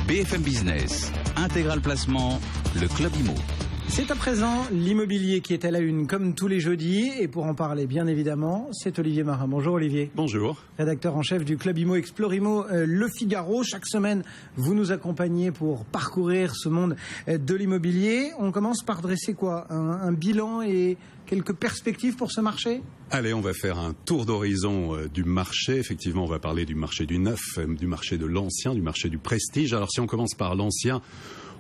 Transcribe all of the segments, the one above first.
BFM Business, Intégral Placement, le Club Immo. C'est à présent l'immobilier qui est à la une comme tous les jeudis et pour en parler bien évidemment, c'est Olivier Marin. Bonjour Olivier. Bonjour. Rédacteur en chef du Club Immo Explore Immo Le Figaro. Chaque semaine, vous nous accompagnez pour parcourir ce monde de l'immobilier. On commence par dresser quoi ? Un bilan et quelques perspectives pour ce marché ? Allez, on va faire un tour d'horizon du marché. Effectivement, on va parler du marché du neuf, du marché de l'ancien, du marché du prestige. Alors si on commence par l'ancien,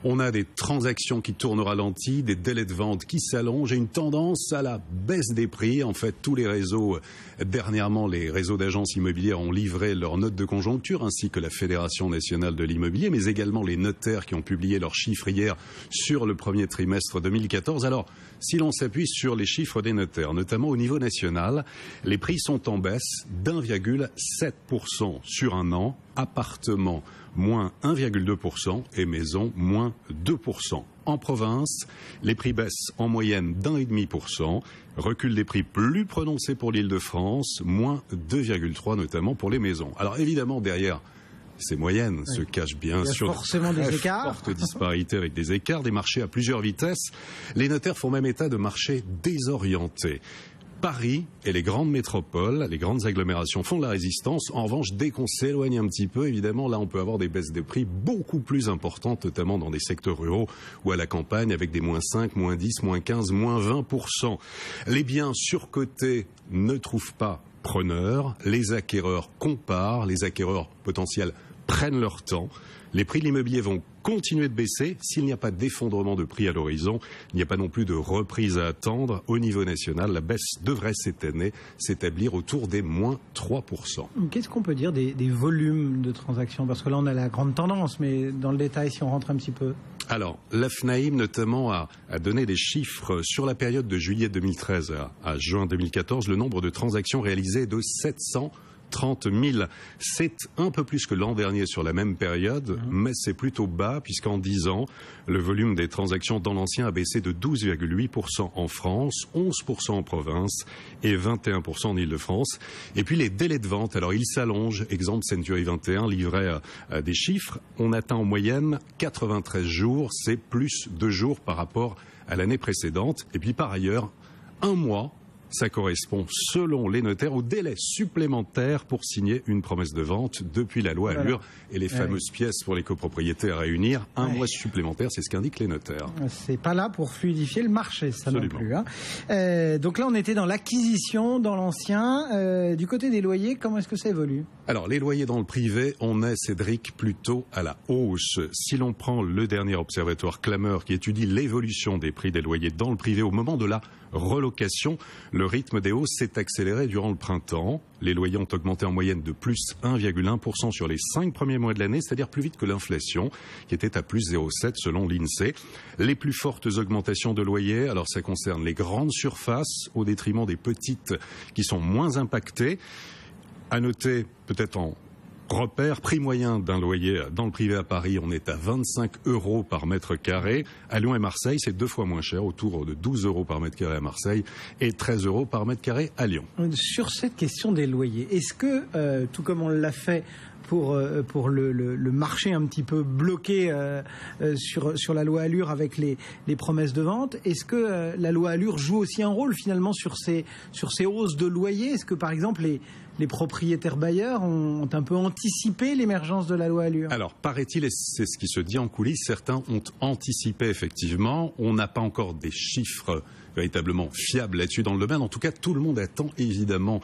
on a des transactions qui tournent au ralenti, des délais de vente qui s'allongent et une tendance à la baisse des prix. En fait, tous les réseaux, dernièrement, les réseaux d'agences immobilières ont livré leurs notes de conjoncture, ainsi que la Fédération nationale de l'immobilier, mais également les notaires qui ont publié leurs chiffres hier sur le premier trimestre 2014. Alors, si l'on s'appuie sur les chiffres des notaires, notamment au niveau national, les prix sont en baisse d'1,7% sur un an, appartements moins 1,2% et maisons moins 2%. En province, les prix baissent en moyenne d'1,5%, recul des prix plus prononcé pour l'Île-de-France, moins 2,3% notamment pour les maisons. Alors évidemment, derrière ces moyennes se cachent bien sûr forcément des écarts. Fortes disparités avec des écarts, des marchés à plusieurs vitesses. Les notaires font même état de marchés désorientés. Paris et les grandes métropoles, les grandes agglomérations font de la résistance. En revanche, dès qu'on s'éloigne un petit peu, évidemment, là, on peut avoir des baisses de prix beaucoup plus importantes, notamment dans des secteurs ruraux ou à la campagne, avec des moins 5, moins 10, moins 15, moins 20%. Les biens surcotés ne trouvent pas preneurs. Les acquéreurs comparent. Les acquéreurs potentiels prennent leur temps. Les prix de l'immobilier vont continuer de baisser. S'il n'y a pas d'effondrement de prix à l'horizon, il n'y a pas non plus de reprise à attendre. Au niveau national, la baisse devrait cette année s'établir autour des moins 3%. Qu'est-ce qu'on peut dire des volumes de transactions ? Parce que là, on a la grande tendance, mais dans le détail, si on rentre un petit peu. Alors, l'AFNAIM notamment a donné des chiffres sur la période de juillet 2013 à juin 2014. Le nombre de transactions réalisées est de 730 000. C'est un peu plus que l'an dernier sur la même période, mais c'est plutôt bas puisqu'en 10 ans, le volume des transactions dans l'ancien a baissé de 12,8% en France, 11% en province et 21% en Île-de-France. Et puis les délais de vente, alors ils s'allongent. Exemple Century 21 livrait des chiffres. On atteint en moyenne 93 jours, c'est plus 2 jours par rapport à l'année précédente. Et puis par ailleurs, un mois, ça correspond, selon les notaires, au délai supplémentaire pour signer une promesse de vente depuis la loi Allure et les fameuses pièces pour les copropriétés à réunir. Un mois supplémentaire, c'est ce qu'indiquent les notaires. C'est pas là pour fluidifier le marché, ça Absolument. non plus. Hein. Donc là, on était dans l'acquisition, dans l'ancien. Du côté des loyers, comment est-ce que ça évolue ? Alors, les loyers dans le privé, on est, Cédric, plutôt à la hausse. Si l'on prend le dernier observatoire Clameur qui étudie l'évolution des prix des loyers dans le privé au moment de la relocation, le rythme des hausses s'est accéléré durant le printemps. Les loyers ont augmenté en moyenne de plus 1,1% sur les 5 premiers mois de l'année, c'est-à-dire plus vite que l'inflation, qui était à plus 0,7 selon l'INSEE. Les plus fortes augmentations de loyers, alors ça concerne les grandes surfaces au détriment des petites qui sont moins impactées. À noter, peut-être en repère, prix moyen d'un loyer dans le privé à Paris, on est à 25 € par mètre carré. À Lyon et Marseille, c'est 2 fois moins cher, autour de 12 € par mètre carré à Marseille et 13 € par mètre carré à Lyon. Sur cette question des loyers, est-ce que, tout comme on l'a fait pour le marché un petit peu bloqué sur la loi Allure avec les promesses de vente, est-ce que la loi Allure joue aussi un rôle finalement sur ces hausses de loyers ? Est-ce que par exemple les propriétaires bailleurs ont un peu anticipé l'émergence de la loi Allure ? Alors, paraît-il, et c'est ce qui se dit en coulisses, certains ont anticipé effectivement. On n'a pas encore des chiffres véritablement fiables là-dessus dans le domaine. En tout cas, tout le monde attend évidemment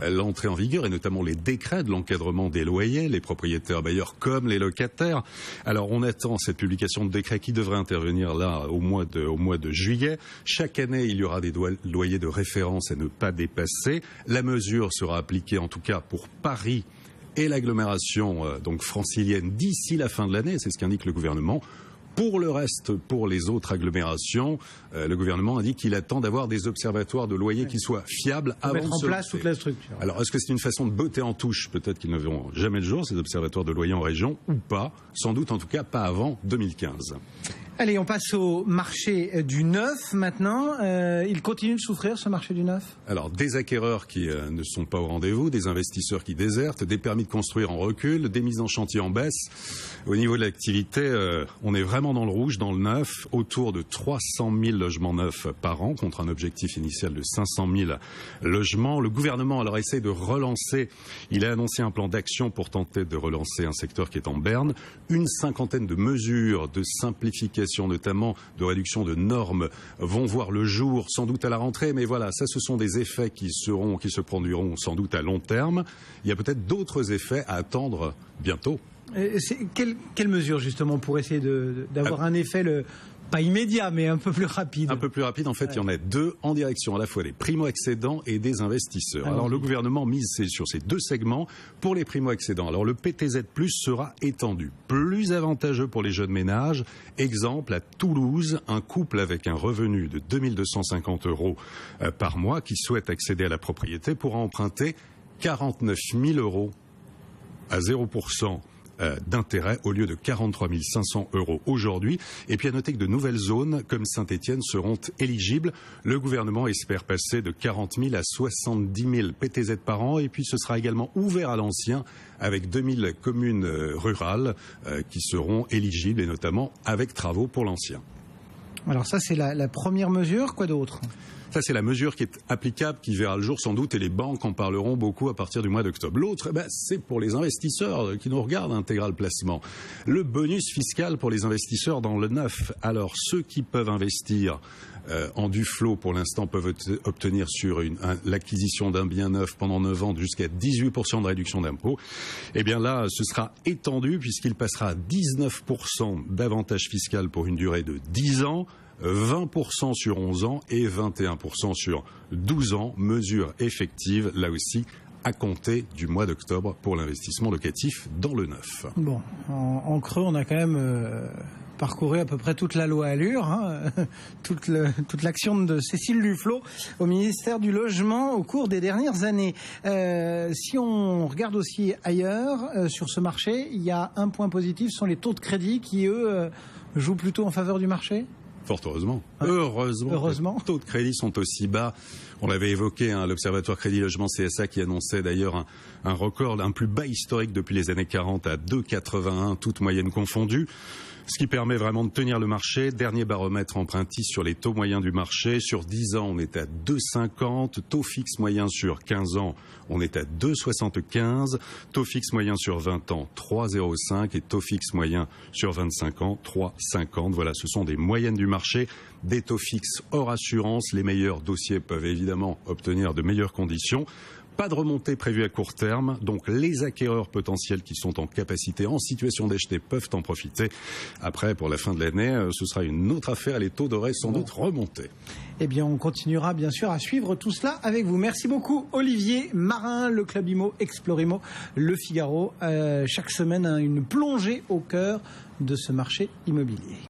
l'entrée en vigueur et notamment les décrets de l'encadrement des loyers, les propriétaires bailleurs comme les locataires. Alors, on attend cette publication de décret qui devrait intervenir là au mois de juillet. Chaque année, il y aura des loyers de référence à ne pas dépasser. La mesure sera appliquée en tout cas pour Paris et l'agglomération donc francilienne d'ici la fin de l'année, c'est ce qu'indique le gouvernement. Pour le reste, pour les autres agglomérations, le gouvernement indique qu'il attend d'avoir des observatoires de loyers qui soient fiables avant de mettre en place toute la structure. Alors, est-ce que c'est une façon de botter en touche ? Peut-être qu'ils ne verront jamais le jour, ces observatoires de loyers en région, ou pas. Sans doute, en tout cas, pas avant 2015. Allez, on passe au marché du neuf maintenant. Il continue de souffrir, ce marché du neuf? Alors, des acquéreurs qui ne sont pas au rendez-vous, des investisseurs qui désertent, des permis de construire en recul, des mises en chantier en baisse. Au niveau de l'activité, on est vraiment dans le rouge, dans le neuf, autour de 300 000 logements neufs par an, contre un objectif initial de 500 000 logements. Le gouvernement, alors, essaie de relancer. Il a annoncé un plan d'action pour tenter de relancer un secteur qui est en berne. Une cinquantaine de mesures de simplification, notamment de réduction de normes, vont voir le jour sans doute à la rentrée, mais voilà, ça ce sont des effets qui se produiront sans doute à long terme. Il y a peut-être d'autres effets à attendre bientôt. Quelle mesure justement pour essayer d'avoir un effet pas immédiat, mais un peu plus rapide? Un peu plus rapide, en fait, il y en a deux en direction à la fois des primo-accédants et des investisseurs. Alors le gouvernement mise sur ces deux segments. Pour les primo-accédants, alors le PTZ+ sera étendu, plus avantageux pour les jeunes ménages. Exemple, à Toulouse, un couple avec un revenu de 2 250 € par mois qui souhaite accéder à la propriété pourra emprunter 49 000 € à 0% d'intérêt au lieu de 43 500 € aujourd'hui. Et puis à noter que de nouvelles zones comme Saint-Étienne seront éligibles. Le gouvernement espère passer de 40 000 à 70 000 PTZ par an. Et puis ce sera également ouvert à l'ancien avec 2000 communes rurales qui seront éligibles et notamment avec travaux pour l'ancien. Alors ça c'est la première mesure, quoi d'autre ? Ça, c'est la mesure qui est applicable, qui verra le jour sans doute, et les banques en parleront beaucoup à partir du mois d'octobre. L'autre, c'est pour les investisseurs qui nous regardent, Intégral Placement. Le bonus fiscal pour les investisseurs dans le neuf. Alors, ceux qui peuvent investir en Duflot, pour l'instant, peuvent obtenir sur l'acquisition d'un bien neuf pendant 9 ans jusqu'à 18% de réduction d'impôt. Eh bien là, ce sera étendu puisqu'il passera à 19% d'avantage fiscal pour une durée de 10 ans. 20% sur 11 ans et 21% sur 12 ans, mesure effective, là aussi, à compter du mois d'octobre pour l'investissement locatif dans le neuf. Bon, en creux, on a quand même parcouru à peu près toute la loi Allure, toute l'action de Cécile Duflot au ministère du Logement au cours des dernières années. Si on regarde aussi ailleurs, sur ce marché, il y a un point positif, ce sont les taux de crédit qui, eux, jouent plutôt en faveur du marché ? Fort heureusement. Heureusement. Les taux de crédit sont aussi bas. On l'avait évoqué, l'Observatoire Crédit Logement CSA qui annonçait d'ailleurs un record, un plus bas historique depuis les années 40 à 2,81, toutes moyennes confondues. Ce qui permet vraiment de tenir le marché. Dernier baromètre empruntis sur les taux moyens du marché. Sur 10 ans, on est à 2,50. Taux fixe moyen sur 15 ans, on est à 2,75. Taux fixe moyen sur 20 ans, 3,05. Et taux fixe moyen sur 25 ans, 3,50. Voilà, ce sont des moyennes du marché. Des taux fixes hors assurance. Les meilleurs dossiers peuvent évidemment obtenir de meilleures conditions. Pas de remontée prévue à court terme, donc les acquéreurs potentiels qui sont en capacité, en situation d'acheter, peuvent en profiter. Après, pour la fin de l'année, ce sera une autre affaire, les taux devraient sans doute remonter. Eh bien, on continuera bien sûr à suivre tout cela avec vous. Merci beaucoup Olivier Marin, le Club Immo, Explorimo, Le Figaro. Chaque semaine, une plongée au cœur de ce marché immobilier.